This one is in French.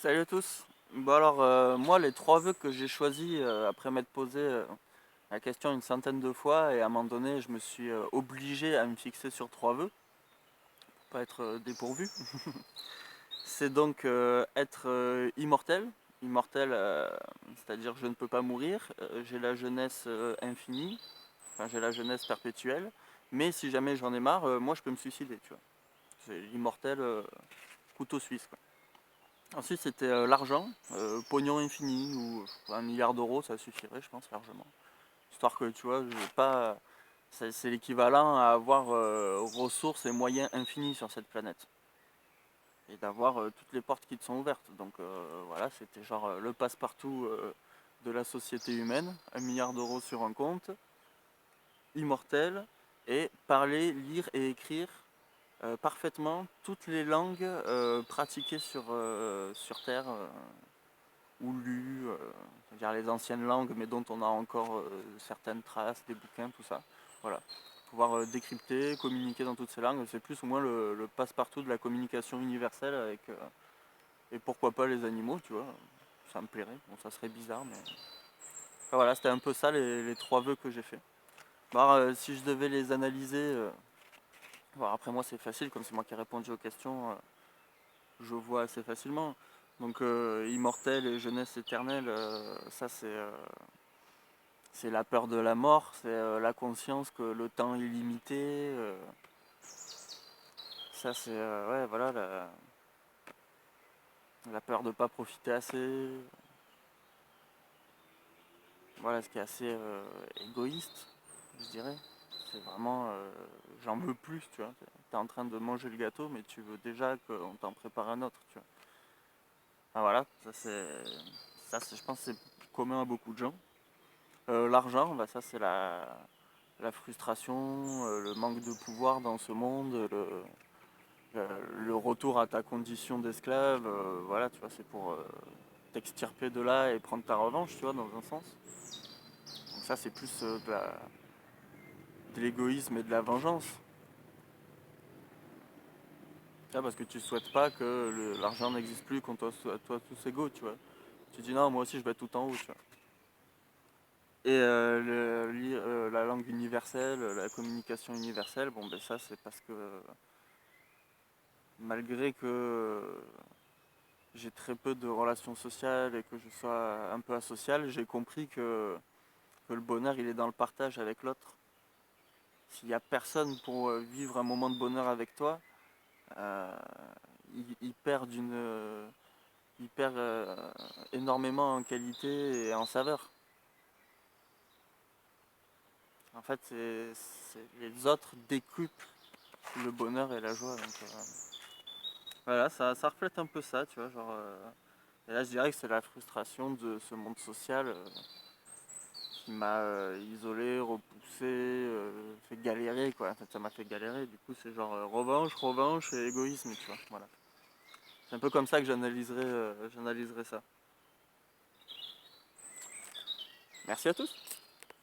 Salut à tous. Bon alors moi les trois vœux que j'ai choisis après m'être posé la question une centaine de fois et à un moment donné je me suis obligé à me fixer sur trois vœux pour pas être dépourvu. C'est donc être immortel. Immortel, c'est-à-dire je ne peux pas mourir, j'ai la jeunesse infinie, enfin j'ai la jeunesse perpétuelle, mais si jamais j'en ai marre, moi je peux me suicider, tu vois. C'est immortel couteau suisse quoi. Ensuite, c'était l'argent, pognon infini ou 1 milliard d'euros, ça suffirait, je pense, largement. Histoire que tu vois, je vais pas. C'est l'équivalent à avoir ressources et moyens infinis sur cette planète. Et d'avoir toutes les portes qui te sont ouvertes. Donc voilà, c'était genre le passe-partout de la société humaine, 1 milliard d'euros sur un compte, immortel, et parler, lire et écrire parfaitement toutes les langues pratiquées sur Terre ou lues, c'est-à-dire les anciennes langues, mais dont on a encore certaines traces, des bouquins, tout ça. Voilà. Pouvoir décrypter, communiquer dans toutes ces langues, c'est plus ou moins le passe-partout de la communication universelle avec. Et pourquoi pas les animaux, tu vois. Ça me plairait. Bon, ça serait bizarre, mais. Enfin, voilà, c'était un peu ça les trois vœux que j'ai fait. Bon, alors, si je devais les analyser. Bon, après, moi, c'est facile, comme c'est moi qui ai répondu aux questions, je vois assez facilement. Donc, immortel et jeunesse éternelle, ça, c'est la peur de la mort, c'est la conscience que le temps est limité. Ça, c'est ouais, voilà, la peur de ne pas profiter assez. Voilà, ce qui est assez égoïste, je dirais. C'est vraiment, j'en veux plus, tu vois. T'es en train de manger le gâteau, mais tu veux déjà qu'on t'en prépare un autre, tu vois. Ah, voilà, je pense, que c'est commun à beaucoup de gens. L'argent, bah, ça, c'est la frustration, le manque de pouvoir dans ce monde, le retour à ta condition d'esclave, voilà, tu vois, c'est pour t'extirper de là et prendre ta revanche, tu vois, dans un sens. Donc ça, c'est plus de l'égoïsme et de la vengeance. Ah, parce que tu souhaites pas que l'argent n'existe plus, qu'on soit toi tous égaux, tu vois. Tu dis non, moi aussi je vais être tout en haut, tu vois. Et la langue universelle, la communication universelle, bon ben ça c'est parce que malgré que j'ai très peu de relations sociales et que je sois un peu asocial, j'ai compris que le bonheur il est dans le partage avec l'autre. S'il n'y a personne pour vivre un moment de bonheur avec toi, euh, il perd il perd énormément en qualité et en saveur. En fait, les autres décuplent le bonheur et la joie. Donc, voilà, ça reflète un peu ça, tu vois. Genre, et là, je dirais que c'est la frustration de ce monde social qui m'a isolé, repoussé, fait galérer, quoi. En fait, ça m'a fait galérer. Du coup, c'est genre revanche, revanche et égoïsme, tu vois. Voilà. C'est un peu comme ça que j'analyserais ça. Merci à tous.